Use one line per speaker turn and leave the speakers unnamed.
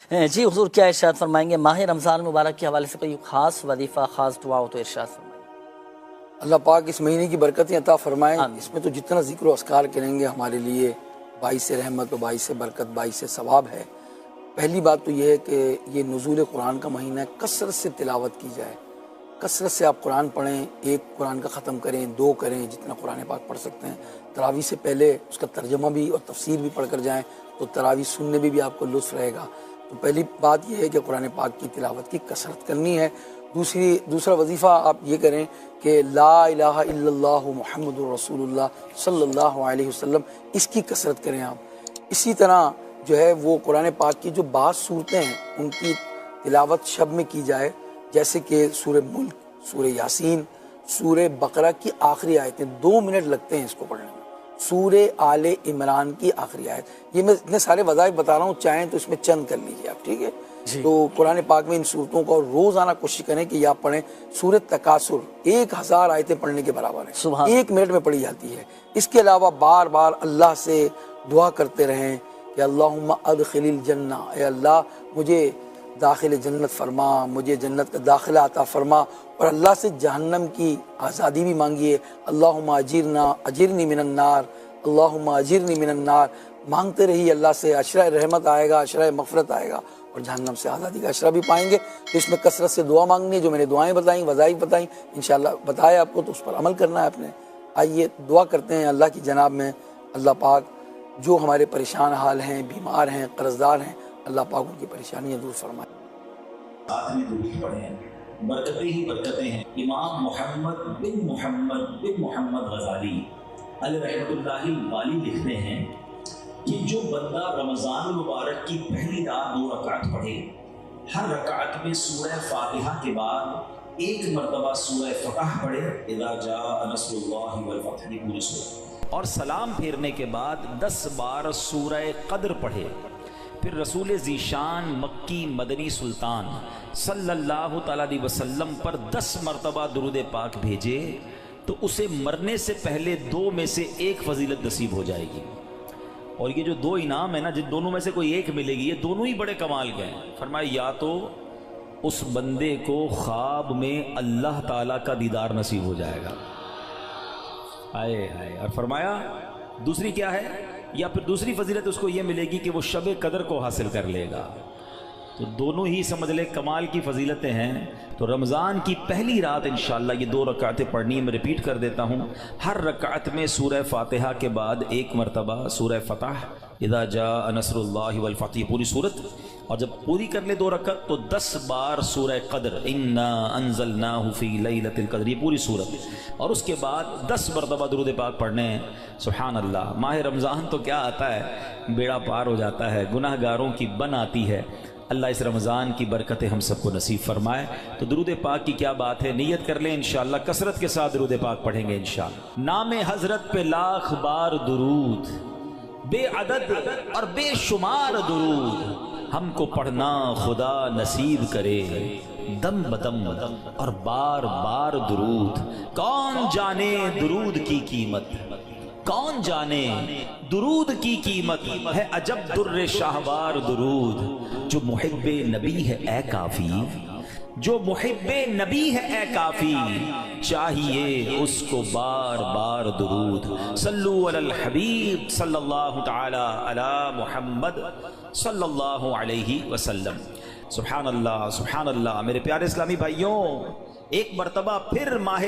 جی حضور کیا ارشاد فرمائیں گے؟ ماہ رمضان مبارک کے حوالے سے کوئی خاص وظیفہ، خاص دعا ہو تو ارشاد فرمائیں۔
اللہ پاک اس مہینے کی برکتیں عطا فرمائیں۔ اس میں تو جتنا ذکر و اذکار کریں گے ہمارے لیے باعث رحمت و باعث برکت، باعث ثواب ہے۔ پہلی بات تو یہ ہے کہ یہ نزول قرآن کا مہینہ ہے، کثرت سے تلاوت کی جائے، کثرت سے آپ قرآن پڑھیں، ایک قرآن کا ختم کریں، 2 کریں، جتنا قرآن پاک پڑھ سکتے ہیں۔ تراویح سے پہلے اس کا ترجمہ بھی اور تفسیر بھی پڑھ کر جائیں تو تراویح سننے میں بھی آپ کو لطف رہے گا۔ تو پہلی بات یہ ہے کہ قرآن پاک کی تلاوت کی کثرت کرنی ہے۔ دوسرا وظیفہ آپ یہ کریں کہ لا الہ الا اللہ محمد الرسول اللہ صلی اللہ علیہ وسلم، اس کی کثرت کریں آپ۔ اسی طرح جو ہے وہ قرآن پاک کی جو بعض صورتیں ہیں ان کی تلاوت شب میں کی جائے، جیسے کہ سورہ ملک، سورہ یاسین، سورہ بقرہ کی آخری آیتیں، 2 منٹ لگتے ہیں اس کو پڑھنے میں، سورہ آل عمران کی آخری آیت۔ یہ میں اتنے سارے وظائف بتا رہا ہوں، چاہیں تو اس میں چند کر لیجیے آپ، ٹھیک ہے؟ تو قرآن پاک میں ان صورتوں کو روزانہ کوشش کریں کہ یہ آپ پڑھیں۔ سورہ تکاثر 1000 آیتیں پڑھنے کے برابر ہے، 1 منٹ میں پڑھی جاتی ہے۔ اس کے علاوہ بار بار اللہ سے دعا کرتے رہیں کہ اللہم ادخل الجنہ، اے اللہ مجھے داخل جنت فرما، مجھے جنت کا داخلہ عطا فرما، اور اللہ سے جہنم کی آزادی بھی مانگیے۔ اللہم اجرنی من النار، اللہم اجرنی من النار، مانگتے رہیے اللہ سے، عشرہ رحمت آئے گا، عشرہ مغفرت آئے گا، اور جہنم سے آزادی کا عشرہ بھی پائیں گے۔ تو اس میں کثرت سے دعا مانگنی ہے، جو میں نے دعائیں بتائیں، وظائف بتائیں، انشاءاللہ بتایا آپ کو، تو اس پر عمل کرنا ہے آپ نے۔ آئیے دعا کرتے ہیں اللہ کی جناب میں، اللہ پاک جو ہمارے پریشان حال ہیں، بیمار ہیں، قرضدار ہیں، اللہ پاک ان کی پریشانیاں دور فرمائے۔
ساتھ میں درود پڑھیں، برکتیں ہی برکتیں ہیں۔ امام محمد بن محمد غزالی علیہ رحمۃ اللہ والی لکھتے ہیں کہ جو بندہ رمضان المبارک کی پہلی رات 2 رکعت پڑھے، ہر رکعت میں سورہ فاتحہ کے بعد 1 مرتبہ سورہ فتح پڑھے، اذا جاء نصر اللہ والفتح، پوری سورہ، اور سلام پھیرنے کے بعد 10 بار سورہ قدر پڑھے، پھر رسول ذیشان مکی مدنی سلطان صلی اللہ تعالیٰ علیہ وسلم پر 10 مرتبہ درود پاک بھیجے، تو اسے مرنے سے پہلے 2 میں سے 1 فضیلت نصیب ہو جائے گی۔ اور یہ جو 2 انعام ہیں نا، جن دونوں میں سے کوئی ایک ملے گی، یہ دونوں ہی بڑے کمال کے ہیں۔ فرمایا یا تو اس بندے کو خواب میں اللہ تعالیٰ کا دیدار نصیب ہو جائے گا، آئے آئے، اور فرمایا دوسری کیا ہے، یا پھر دوسری فضیلت اس کو یہ ملے گی کہ وہ شب قدر کو حاصل کر لے گا۔ تو دونوں ہی سمجھ لے کمال کی فضیلتیں ہیں۔ تو رمضان کی پہلی رات انشاءاللہ یہ 2 رکعتیں پڑھنی ہے، میں ریپیٹ کر دیتا ہوں۔ ہر رکعت میں سورہ فاتحہ کے بعد 1 مرتبہ سورہ فتح، اذا جاء نصر اللہ والفتح، پوری صورت، اور جب پوری کر لے 2 رکعت تو 10 بار سورہ قدر، انا انزلناہ فی لیلۃ القدر، یہ پوری صورت، اور اس کے بعد 10 مرتبہ درود پاک پڑھنے ہیں۔ سبحان اللہ، ماہ رمضان تو کیا آتا ہے، بیڑا پار ہو جاتا ہے، گناہ گاروں کی بن آتی ہے۔ اللہ اس رمضان کی برکتیں ہم سب کو نصیب فرمائے۔ تو درود پاک کی کیا بات ہے، نیت کر لیں انشاءاللہ، کثرت کے ساتھ درود پاک پڑھیں گے انشاءاللہ۔ نام حضرت پہ لاکھ بار درود، بے عدد اور بے شمار درود، ہم کو پڑھنا خدا نصیب کرے، دم بدم اور بار بار درود۔ کون جانے درود کی قیمت، کون جانے درود کی قیمت، ہے عجب در شاہوار درود، جو محب نبی ہے اے کافی، جو محب نبی ہے اے کافی، چاہیے اس کو بار بار درود۔ صلو علی الحبیب صلی اللہ تعالی علی محمد صلی اللہ علیہ وسلم۔ سبحان اللہ، سبحان اللہ۔ میرے پیارے اسلامی بھائیوں، ایک مرتبہ پھر ماہ